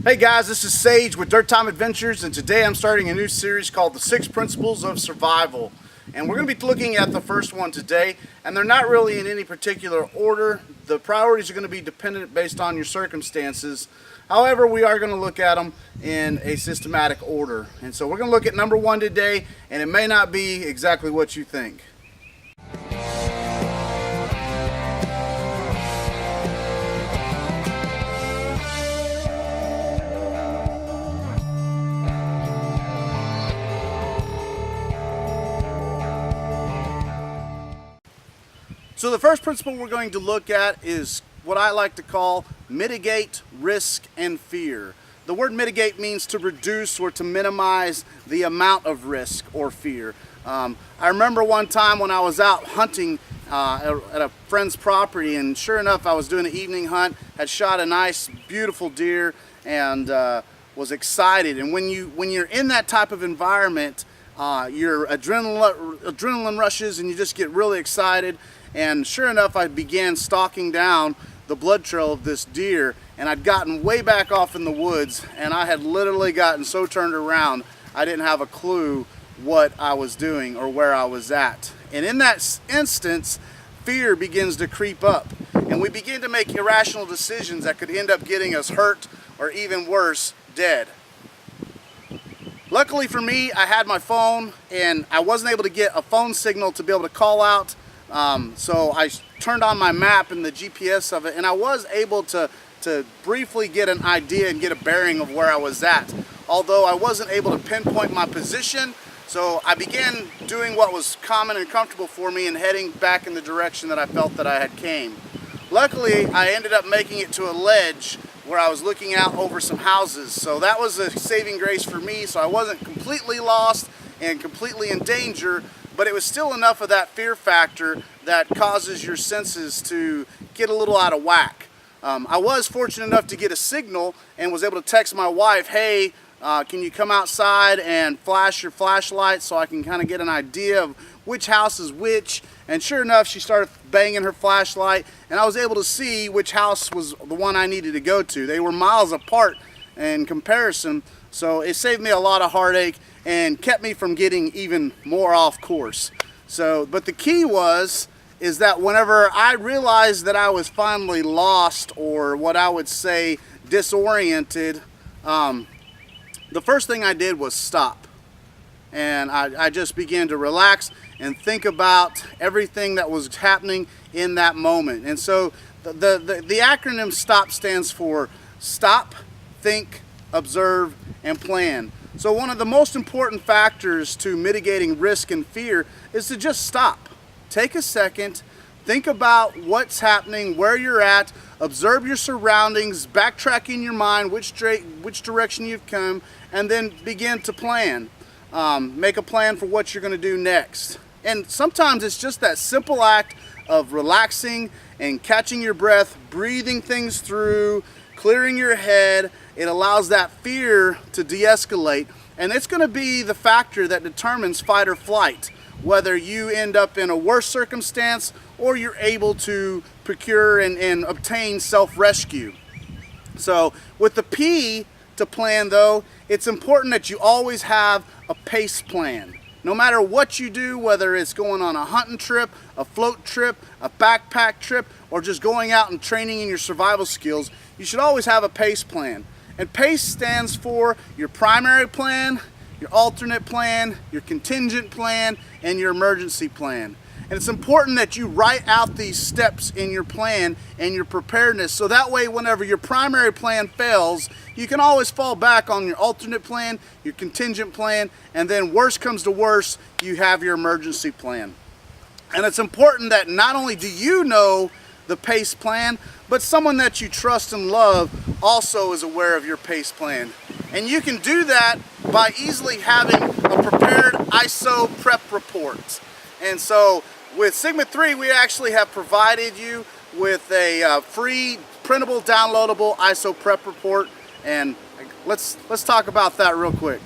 Hey guys, this is Sage with Dirt Time Adventures, and today I'm starting a new series called The 6 Principles of Survival. And we're going to be looking at the first one today, and they're not really in any particular order. The priorities are going to be dependent based on your circumstances. However, we are going to look at them in a systematic order. And so we're going to look at number 1 today, and it may not be exactly what you think. So the first principle we're going to look at is what I like to call mitigate risk and fear. The word mitigate means to reduce or to minimize the amount of risk or fear. I remember one time when I was out hunting at a friend's property, and sure enough I was doing an evening hunt, had shot a nice beautiful deer, and was excited. And when you're in that type of environment, your adrenaline rushes and you just get really excited. And sure enough, I began stalking down the blood trail of this deer, and I'd gotten way back off in the woods, and I had literally gotten so turned around I didn't have a clue what I was doing or where I was at. And in that instance, fear begins to creep up, and we begin to make irrational decisions that could end up getting us hurt, or even worse, dead. Luckily for me, I had my phone, and I wasn't able to get a phone signal to be able to call out. So I turned on my map and the GPS of it, and I was able to briefly get an idea and get a bearing of where I was at, although I wasn't able to pinpoint my position. So I began doing what was common and comfortable for me and heading back in the direction that I felt that I had came. Luckily, I ended up making it to a ledge where I was looking out over some houses, so that was a saving grace for me. So I wasn't completely lost and completely in danger, but it was still enough of that fear factor that causes your senses to get a little out of whack. I was fortunate enough to get a signal and was able to text my wife, hey, can you come outside and flash your flashlight so I can kind of get an idea of which house is which. And sure enough, she started banging her flashlight, and I was able to see which house was the one I needed to go to. They were miles apart in comparison, so it saved me a lot of heartache and kept me from getting even more off course. But the key is that whenever I realized that I was finally lost, or what I would say disoriented, the first thing I did was stop. And I just began to relax and think about everything that was happening in that moment. And so the acronym STOP stands for Stop, Think, Observe, and Plan. So one of the most important factors to mitigating risk and fear is to just stop. Take a second, think about what's happening, where you're at, observe your surroundings, backtrack in your mind which direction you've come, and then begin to plan. Make a plan for what you're going to do next. And sometimes it's just that simple act of relaxing and catching your breath, breathing things through, clearing your head. It allows that fear to de-escalate, and it's going to be the factor that determines fight or flight, whether you end up in a worse circumstance or you're able to procure and obtain self-rescue. So with the P to plan though, it's important that you always have a pace plan. No matter what you do, whether it's going on a hunting trip, a float trip, a backpack trip, or just going out and training in your survival skills, you should always have a pace plan. And PACE stands for your primary plan, your alternate plan, your contingent plan, and your emergency plan. And it's important that you write out these steps in your plan and your preparedness, so that way whenever your primary plan fails, you can always fall back on your alternate plan, your contingent plan, and then worst comes to worst, you have your emergency plan. And it's important that not only do you know the PACE plan, but someone that you trust and love also is aware of your PACE plan. And you can do that by easily having a prepared ISOPREP report. And so with Sigma 3, we actually have provided you with a free printable downloadable ISOPREP report, and let's talk about that real quick.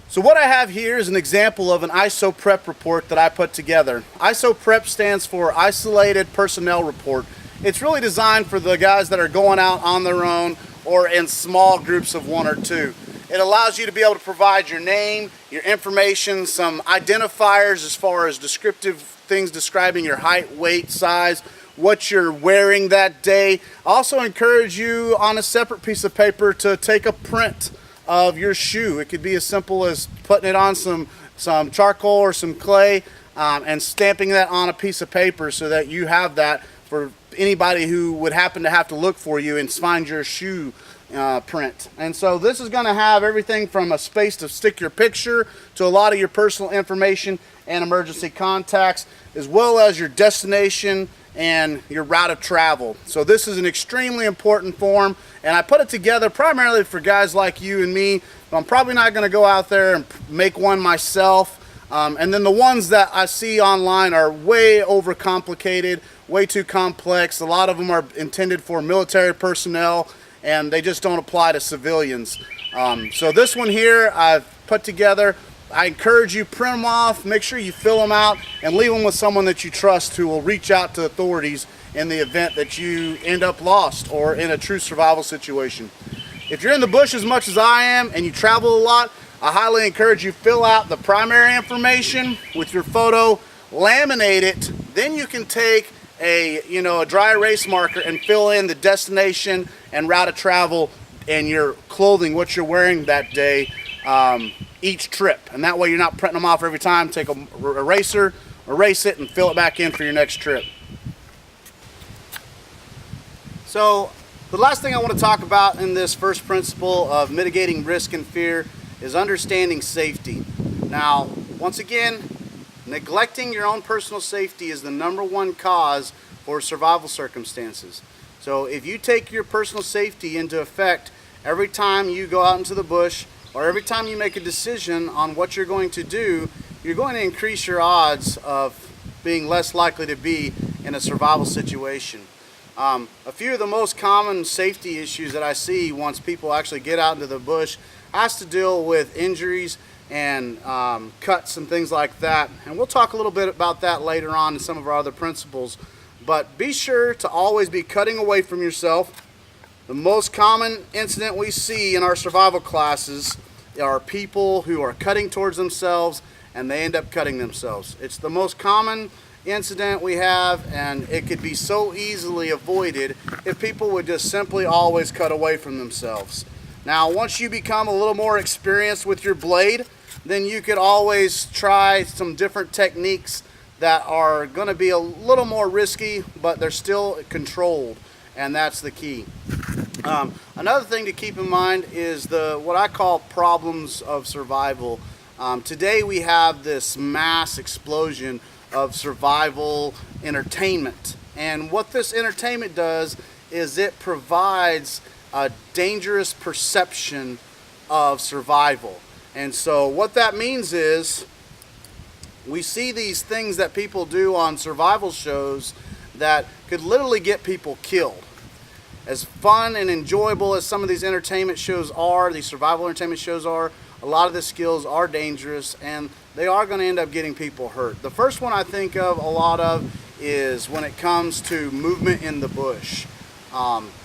So what I have here is an example of an ISOPREP report that I put together. ISOPREP stands for Isolated Personnel Report, it's really designed for the guys that are going out on their own or in small groups of 1 or 2. It allows you to be able to provide your name, your information, some identifiers as far as descriptive things describing your height, weight, size, what you're wearing that day. I also encourage you on a separate piece of paper to take a print of your shoe. It could be as simple as putting it on some charcoal or some clay and stamping that on a piece of paper so that you have that for anybody who would happen to have to look for you and find your shoe print. And so this is going to have everything from a space to stick your picture to a lot of your personal information and emergency contacts, as well as your destination and your route of travel. So this is an extremely important form, and I put it together primarily for guys like you and me. I'm probably not going to go out there and make one myself. And then the ones that I see online are way overcomplicated, way too complex. A lot of them are intended for military personnel, and they just don't apply to civilians. So this one here I've put together. I encourage you, print them off, make sure you fill them out, and leave them with someone that you trust who will reach out to authorities in the event that you end up lost or in a true survival situation. If you're in the bush as much as I am and you travel a lot, I highly encourage you fill out the primary information with your photo, laminate it, then you can take a dry erase marker and fill in the destination and route of travel and your clothing, what you're wearing that day, each trip. And that way you're not printing them off every time. Take a eraser, erase it, and fill it back in for your next trip. So the last thing I want to talk about in this first principle of mitigating risk and fear is understanding safety. Now, once again, neglecting your own personal safety is the #1 cause for survival circumstances. So if you take your personal safety into effect every time you go out into the bush or every time you make a decision on what you're going to do, you're going to increase your odds of being less likely to be in a survival situation. A few of the most common safety issues that I see once people actually get out into the bush has to deal with injuries and cuts and things like that. And we'll talk a little bit about that later on in some of our other principles. But be sure to always be cutting away from yourself. The most common incident we see in our survival classes are people who are cutting towards themselves and they end up cutting themselves. It's the most common incident we have, and it could be so easily avoided if people would just simply always cut away from themselves. Now, once you become a little more experienced with your blade, then you could always try some different techniques that are going to be a little more risky, but they're still controlled, and that's the key. Another thing to keep in mind is what I call problems of survival. Today we have this mass explosion of survival entertainment, and what this entertainment does is it provides a dangerous perception of survival. And so what that means is we see these things that people do on survival shows that could literally get people killed. As fun and enjoyable as some of these entertainment shows are, these survival entertainment shows are, a lot of the skills are dangerous and they are going to end up getting people hurt. The first one I think of a lot of is when it comes to movement in the bush.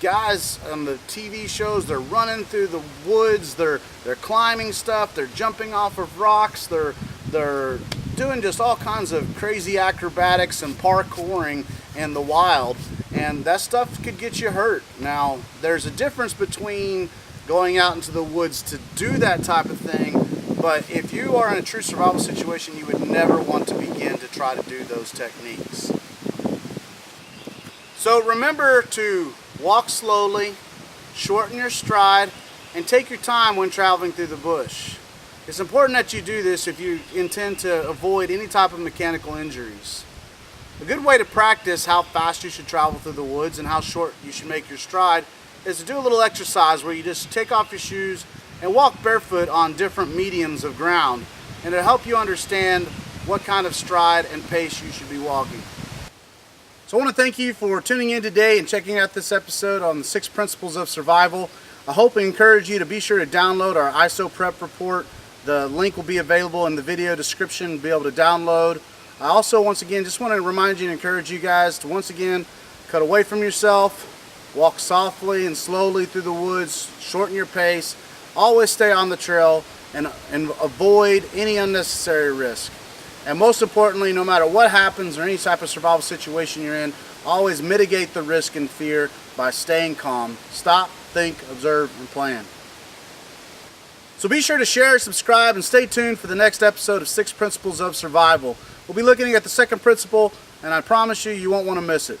Guys on the TV shows, they're running through the woods, they're climbing stuff, they're jumping off of rocks, they're doing just all kinds of crazy acrobatics and parkouring in the wild, and that stuff could get you hurt. Now, there's a difference between going out into the woods to do that type of thing, but if you are in a true survival situation, you would never want to begin to try to do those techniques. So remember to walk slowly, shorten your stride, and take your time when traveling through the bush. It's important that you do this if you intend to avoid any type of mechanical injuries. A good way to practice how fast you should travel through the woods and how short you should make your stride is to do a little exercise where you just take off your shoes and walk barefoot on different mediums of ground, and it'll help you understand what kind of stride and pace you should be walking. So I want to thank you for tuning in today and checking out this episode on the 6 principles of survival. I hope and encourage you to be sure to download our ISOPREP report. The link will be available in the video description to be able to download. I also, once again, just want to remind you and encourage you guys to once again cut away from yourself, walk softly and slowly through the woods, shorten your pace, always stay on the trail, and avoid any unnecessary risk. And most importantly, no matter what happens or any type of survival situation you're in, always mitigate the risk and fear by staying calm. Stop, think, observe, and plan. So be sure to share, subscribe, and stay tuned for the next episode of 6 Principles of Survival. We'll be looking at the second principle, and I promise you, you won't want to miss it.